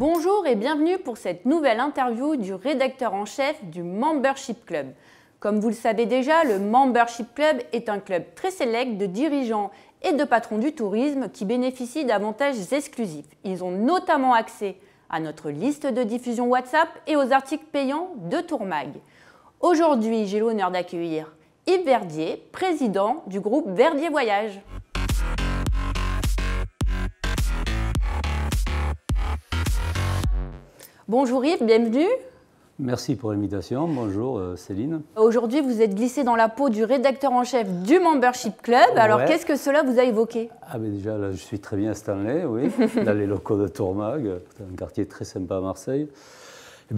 Bonjour et bienvenue pour cette nouvelle interview du rédacteur en chef du Membership Club. Comme vous le savez déjà, le Membership Club est un club très sélect de dirigeants et de patrons du tourisme qui bénéficient d'avantages exclusifs. Ils ont notamment accès à notre liste de diffusion WhatsApp et aux articles payants de Tourmag. Aujourd'hui, j'ai l'honneur d'accueillir Yves Verdier, président du groupe Verdier Voyage. Bonjour Yves, bienvenue. Merci pour l'invitation. Bonjour Céline. Aujourd'hui, vous êtes glissé dans la peau du rédacteur en chef du Membership Club. Alors, Ouais. qu'est-ce que cela vous a évoqué? Déjà, là, je suis très bien installé, oui, dans les locaux de Tourmag, un quartier très sympa à Marseille.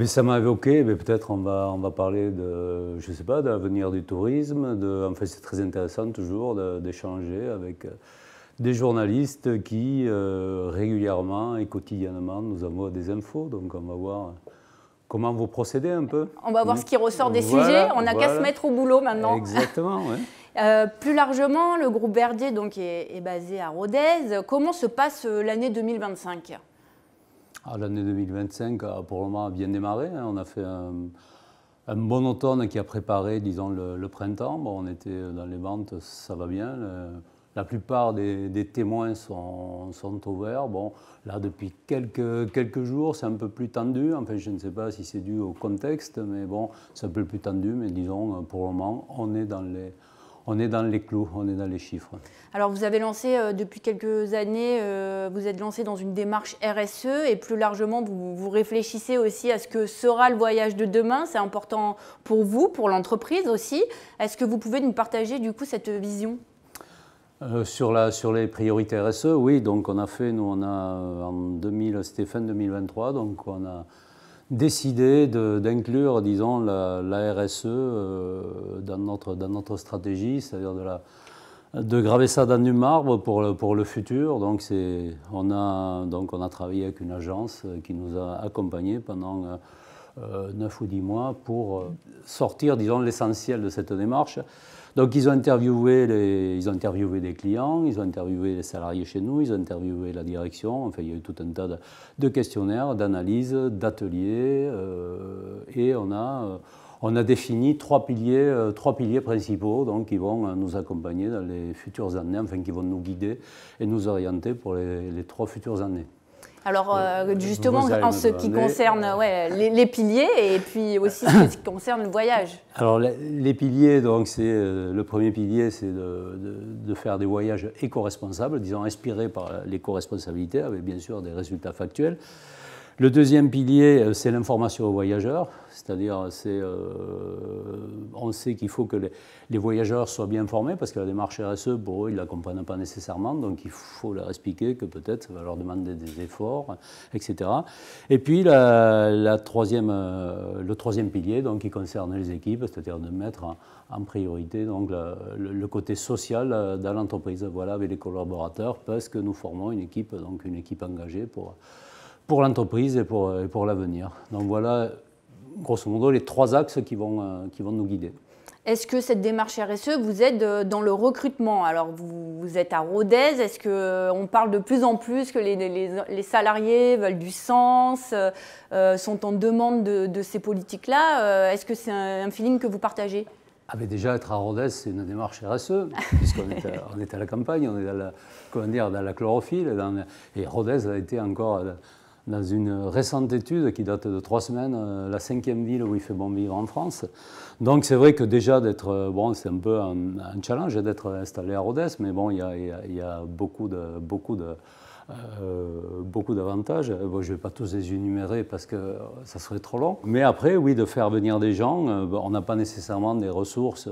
Ça m'a évoqué, peut-être on va parler de, je sais pas, de l'avenir du tourisme. Enfin, c'est très intéressant toujours d'échanger avec des journalistes qui régulièrement et quotidiennement nous envoient des infos. Donc, on va voir comment vous procédez un peu. On va voir ce qui ressort des Voilà, sujets. On n'a qu'à voilà. se mettre au boulot maintenant. Exactement, oui. Plus largement, le groupe Verdier donc, est basé à Rodez. Comment se passe l'année 2025? L'année 2025 a pour le moment bien démarré. On a fait un bon automne qui a préparé, disons, le printemps. Bon, on était dans les ventes, ça va bien. La plupart des témoins sont ouverts. Bon, là, depuis quelques jours, c'est un peu plus tendu. Enfin, je ne sais pas si c'est dû au contexte, mais bon, c'est un peu plus tendu. Mais disons, pour le moment, on est dans les clous, on est dans les chiffres. Alors, vous avez lancé depuis quelques années, vous êtes lancé dans une démarche RSE et plus largement, vous réfléchissez aussi à ce que sera le voyage de demain. C'est important pour vous, pour l'entreprise aussi. Est-ce que vous pouvez nous partager du coup cette vision? Sur les priorités RSE, oui. Donc, c'était fin 2023, donc on a décidé d'inclure, disons, la RSE dans notre stratégie, c'est-à-dire de graver ça dans du marbre pour le futur. Donc, on a travaillé avec une agence qui nous a accompagnés pendant 9 ou 10 mois pour sortir, disons, l'essentiel de cette démarche. Donc, ils ont interviewé des clients, ils ont interviewé les salariés chez nous, ils ont interviewé la direction. Enfin, il y a eu tout un tas de questionnaires, d'analyses, d'ateliers. Et on a défini trois piliers principaux, donc, qui vont nous accompagner dans les futures années, enfin, qui vont nous guider et nous orienter pour les 3 futures années. Alors justement, en ce qui concerne les piliers et puis aussi ce qui concerne le voyage. Alors les piliers, donc le premier pilier, c'est de faire des voyages éco-responsables, disons inspirés par l'éco-responsabilité, avec bien sûr des résultats factuels. Le deuxième pilier, c'est l'information aux voyageurs, c'est-à-dire on sait qu'il faut que les voyageurs soient bien formés parce que la démarche RSE, pour eux, ils ne la comprennent pas nécessairement, donc il faut leur expliquer que peut-être ça va leur demander des efforts, etc. Et puis le troisième pilier, donc, qui concerne les équipes, c'est-à-dire de mettre en priorité donc, le côté social dans l'entreprise, voilà, avec les collaborateurs, parce que nous formons une équipe engagée pour l'entreprise et pour l'avenir. Donc voilà, grosso modo, les 3 axes qui vont nous guider. Est-ce que cette démarche RSE vous aide dans le recrutement? Alors vous êtes à Rodez, est-ce qu'on parle de plus en plus que les salariés veulent du sens, sont en demande de ces politiques-là? Est-ce que c'est un feeling que vous partagez? Déjà, être à Rodez, c'est une démarche RSE, puisqu'on est à la campagne, on est dans la chlorophylle, et Rodez a été encore, dans une récente étude qui date de 3 semaines, la 5e ville où il fait bon vivre en France. Donc c'est vrai que déjà c'est un peu un challenge d'être installé à Rodez, mais bon, il y a beaucoup d'avantages. Bon, je ne vais pas tous les énumérer parce que ça serait trop long. Mais après, oui, de faire venir des gens, on n'a pas nécessairement des ressources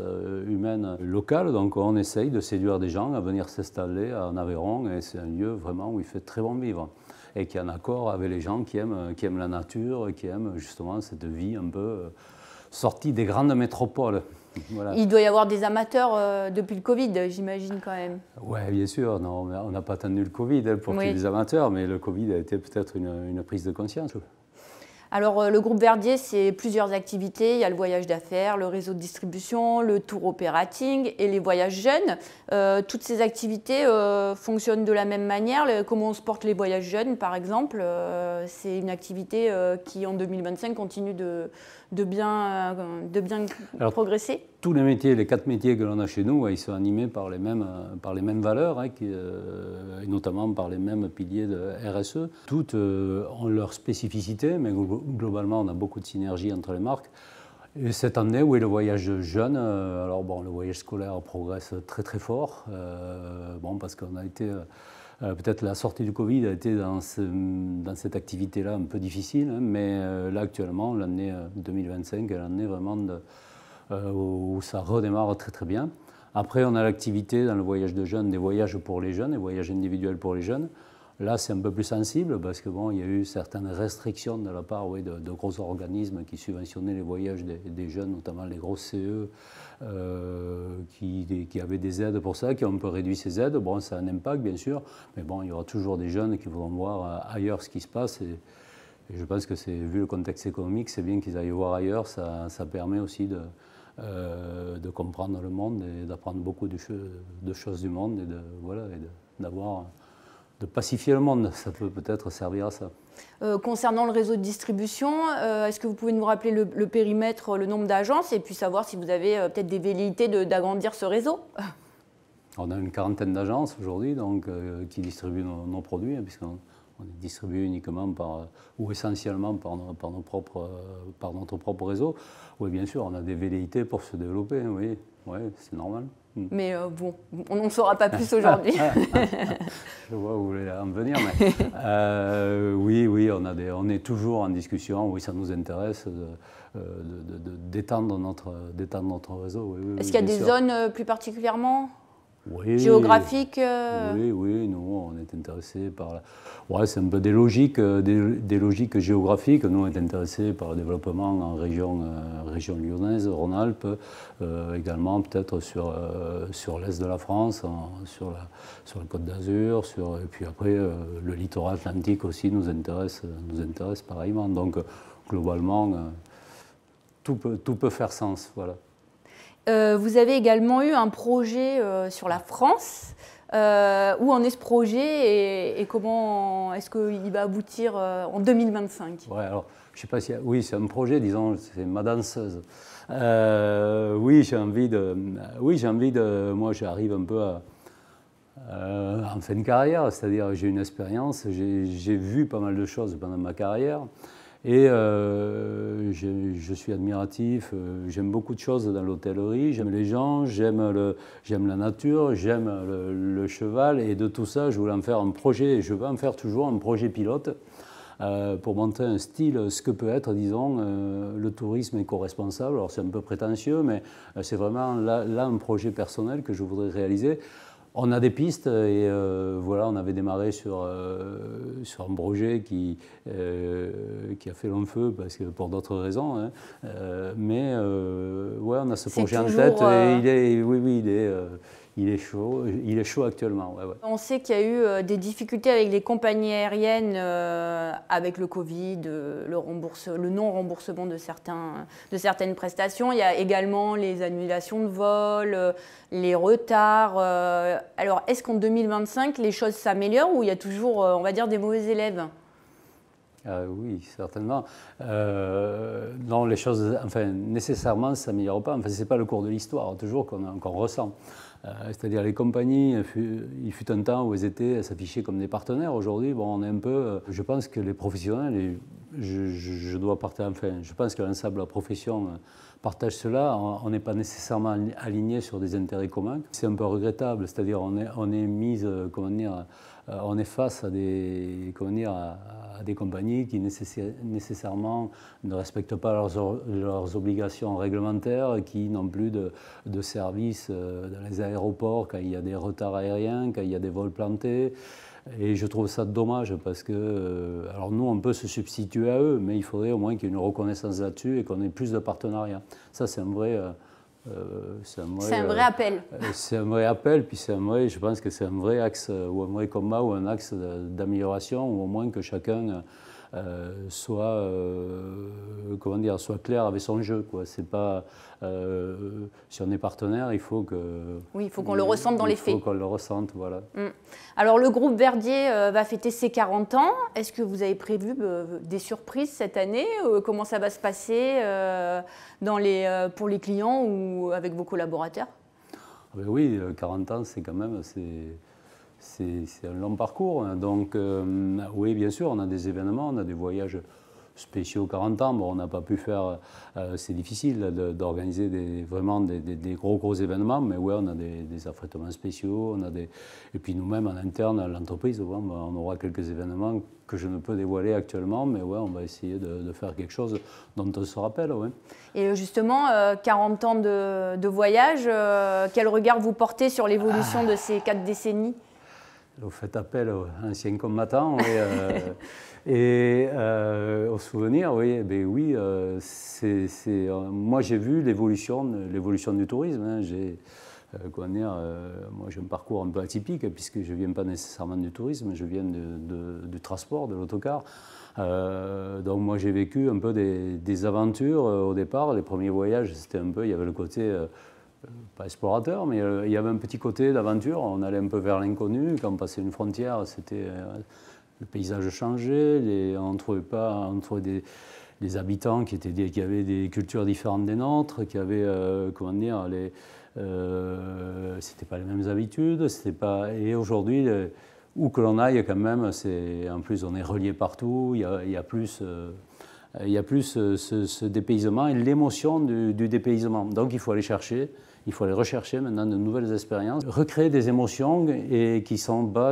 humaines locales, donc on essaye de séduire des gens à venir s'installer en Aveyron, et c'est un lieu vraiment où il fait très bon vivre et qui est en accord avec les gens qui aiment la nature et qui aiment justement cette vie un peu sortie des grandes métropoles. Voilà. Il doit y avoir des amateurs depuis le Covid, j'imagine quand même. Oui, bien sûr. Non, on n'a pas attendu le Covid pour qu'il y ait des amateurs, mais le Covid a été peut-être une prise de conscience. Alors, le groupe Verdier, c'est plusieurs activités. Il y a le voyage d'affaires, le réseau de distribution, le tour operating et les voyages jeunes. Toutes ces activités fonctionnent de la même manière. Comment on se porte les voyages jeunes, par exemple, c'est une activité qui, en 2025, continue de bien progresser. Tous les métiers, les 4 métiers que l'on a chez nous, ils sont animés par les mêmes valeurs, hein, et notamment par les mêmes piliers de RSE. Toutes ont leur spécificité, mais globalement, on a beaucoup de synergie entre les marques. Et cette année, oui, le voyage jeune, alors bon, le voyage scolaire progresse très très fort, bon, parce qu'on a été, peut-être la sortie du Covid a été dans cette activité-là un peu difficile, hein, mais là actuellement, l'année 2025 est l'année vraiment où ça redémarre très très bien. Après, on a l'activité dans le voyage de jeunes, des voyages pour les jeunes, des voyages individuels pour les jeunes. Là, c'est un peu plus sensible parce que bon, il y a eu certaines restrictions de la part, oui, de gros organismes qui subventionnaient les voyages des jeunes, notamment les grosses CE, qui avaient des aides pour ça, qui ont un peu réduit ces aides. Bon, ça a un impact, bien sûr, mais bon, il y aura toujours des jeunes qui voudront voir ailleurs ce qui se passe. Et je pense que, vu le contexte économique, c'est bien qu'ils aillent voir ailleurs. Ça permet aussi de comprendre le monde et d'apprendre beaucoup de choses du monde et de pacifier le monde. Ça peut peut-être servir à ça. Concernant le réseau de distribution, est-ce que vous pouvez nous rappeler le périmètre, le nombre d'agences et puis savoir si vous avez peut-être des velléités d'agrandir ce réseau? On a une 40aine d'agences aujourd'hui qui distribuent nos produits, hein, puisqu'on est distribué uniquement ou essentiellement par notre propre réseau. Oui, bien sûr, on a des velléités pour se développer, oui, c'est normal. Mais bon, on n'en saura pas plus aujourd'hui. Je vois où vous voulez en venir, mais oui, on est toujours en discussion, oui, ça nous intéresse d'étendre notre réseau. Oui, est-ce qu'il y a des zones plus particulièrement géographiques? Oui, nous, on est intéressés par... Ouais, c'est un peu des logiques géographiques. Nous, on est intéressés par le développement en région lyonnaise, Rhône-Alpes, également peut-être sur l'est de la France, sur la Côte d'Azur, et puis après, le littoral atlantique aussi nous intéresse pareillement. Donc, globalement, tout peut faire sens, voilà. Vous avez également eu un projet sur la France. Où en est ce projet et comment est-ce qu'il va aboutir en 2025? Ouais, alors, je sais pas si... Oui, c'est un projet, disons, c'est ma danseuse. Oui, j'ai envie de... Moi, j'arrive un peu en fin de carrière, c'est-à-dire j'ai une expérience, j'ai vu pas mal de choses pendant ma carrière. Et je suis admiratif, j'aime beaucoup de choses dans l'hôtellerie, j'aime les gens, j'aime la nature, j'aime le cheval, et de tout ça, je voulais en faire un projet, et je veux en faire toujours un projet pilote pour montrer un style, ce que peut être, disons, le tourisme éco-responsable. Alors c'est un peu prétentieux, mais c'est vraiment là un projet personnel que je voudrais réaliser. On a des pistes et voilà, on avait démarré sur un projet qui a fait long feu pour d'autres raisons, hein. Mais ouais, on a ce projet en tête et il est chaud actuellement. Ouais. On sait qu'il y a eu des difficultés avec les compagnies aériennes avec le Covid, le non-remboursement de certaines prestations. Il y a également les annulations de vols, les retards. Alors, est-ce qu'en 2025, les choses s'améliorent ou il y a toujours, on va dire, des mauvais élèves? Oui, certainement. Non, les choses, enfin, nécessairement, ça ne s'améliore pas. Enfin, ce n'est pas le cours de l'histoire, toujours qu'on ressent. C'est-à-dire les compagnies, il fut un temps où elles s'affichaient comme des partenaires. Aujourd'hui, bon, on est un peu... Je pense que les professionnels, je pense que l'ensemble de la profession partage cela. On n'est pas nécessairement aligné sur des intérêts communs. C'est un peu regrettable, c'est-à-dire on est face à des compagnies qui nécessairement ne respectent pas leurs obligations réglementaires, qui n'ont plus de services dans les aéroports quand il y a des retards aériens, quand il y a des vols plantés. Et je trouve ça dommage parce que, alors nous, on peut se substituer à eux, mais il faudrait au moins qu'il y ait une reconnaissance là-dessus et qu'on ait plus de partenariats. Ça, c'est un vrai... c'est un vrai appel. C'est un vrai appel, puis je pense que c'est un vrai axe ou un vrai combat ou un axe d'amélioration, ou au moins que chacun soit clair avec son jeu, quoi. C'est pas, si on est partenaire, il faut que... Oui, il faut qu'on le ressente dans les faits. Il faut qu'on le ressente, voilà. Alors, le groupe Verdier va fêter ses 40 ans. Est-ce que vous avez prévu des surprises cette année? Comment ça va se passer pour les clients ou avec vos collaborateurs? Oui, 40 ans, c'est quand même... C'est un long parcours. Donc, oui, bien sûr, on a des événements, on a des voyages spéciaux 40 ans. Bon, on n'a pas pu faire... c'est difficile d'organiser vraiment des gros événements, mais oui, on a des affrètements spéciaux. Et puis nous-mêmes, en interne, à l'entreprise, on aura quelques événements que je ne peux dévoiler actuellement, mais ouais, on va essayer de faire quelque chose dont on se rappelle. Ouais. Et justement, 40 ans de voyage, quel regard vous portez sur l'évolution de ces 4 décennies? Vous faites appel aux anciens combattants et aux souvenirs, oui. Ben oui, moi j'ai vu l'évolution du tourisme. Hein. Moi j'ai un parcours un peu atypique puisque je ne viens pas nécessairement du tourisme, je viens du transport, de l'autocar. Donc moi j'ai vécu un peu des aventures au départ. Les premiers voyages, c'était un peu, il y avait le côté... pas explorateur, mais il y avait un petit côté d'aventure. On allait un peu vers l'inconnu. Quand on passait une frontière, le paysage changeait. On trouvait des habitants qui avaient des cultures différentes des nôtres, qui avaient, c'était pas les mêmes habitudes. Et aujourd'hui, où que l'on aille, quand même, en plus on est relié partout. Il y a plus ce dépaysement et l'émotion du dépaysement. Donc il faut aller rechercher maintenant de nouvelles expériences, recréer des émotions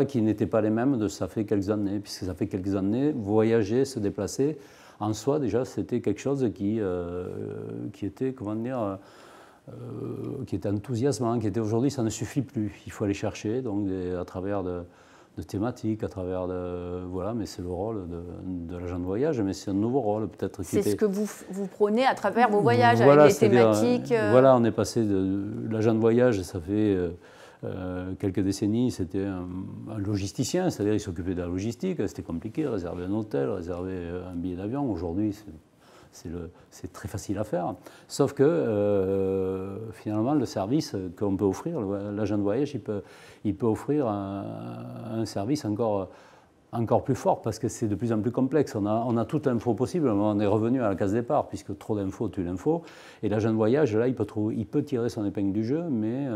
qui n'étaient pas les mêmes ça fait quelques années, puisque ça fait quelques années, voyager, se déplacer, en soi déjà c'était quelque chose qui était, qui était enthousiasmant, aujourd'hui ça ne suffit plus. Il faut aller chercher, donc à travers de thématiques, à travers voilà, mais c'est le rôle de l'agent de voyage, mais c'est un nouveau rôle peut-être. C'est ce que vous prônez à travers vos voyages, voilà, avec les thématiques. Voilà, on est passé de l'agent de voyage, ça fait quelques décennies, c'était un logisticien, c'est-à-dire il s'occupait de la logistique, c'était compliqué, réserver un hôtel, réserver un billet d'avion. Aujourd'hui, c'est très facile à faire, sauf que finalement le service qu'on peut offrir, l'agent de voyage, il peut offrir un service encore plus fort parce que c'est de plus en plus complexe. On a toute l'info possible, on est revenu à la case départ puisque trop d'infos tue l'info. Et l'agent de voyage, là, il peut tirer son épingle du jeu, mais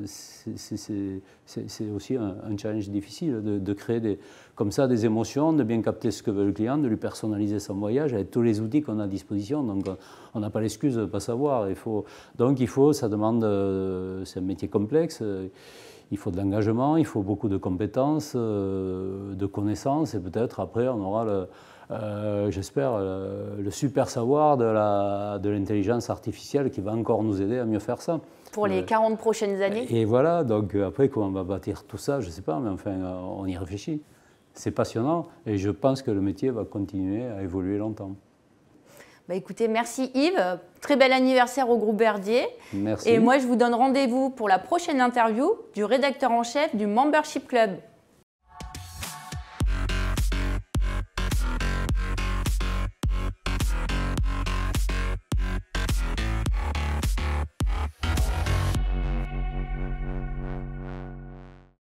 c'est aussi un challenge difficile de créer comme ça des émotions, de bien capter ce que veut le client, de lui personnaliser son voyage avec tous les outils qu'on a à disposition. Donc on n'a pas l'excuse de ne pas savoir. Ça demande, c'est un métier complexe. Il faut de l'engagement, il faut beaucoup de compétences, de connaissances, et peut-être après on aura, j'espère, le super savoir de l'intelligence artificielle qui va encore nous aider à mieux faire ça. Pour les 40 prochaines années. Et voilà, donc après comment on va bâtir tout ça, je ne sais pas, mais enfin on y réfléchit. C'est passionnant et je pense que le métier va continuer à évoluer longtemps. Bah écoutez, merci Yves. Très bel anniversaire au groupe Verdier. Merci. Et moi, je vous donne rendez-vous pour la prochaine interview du rédacteur en chef du Membership Club.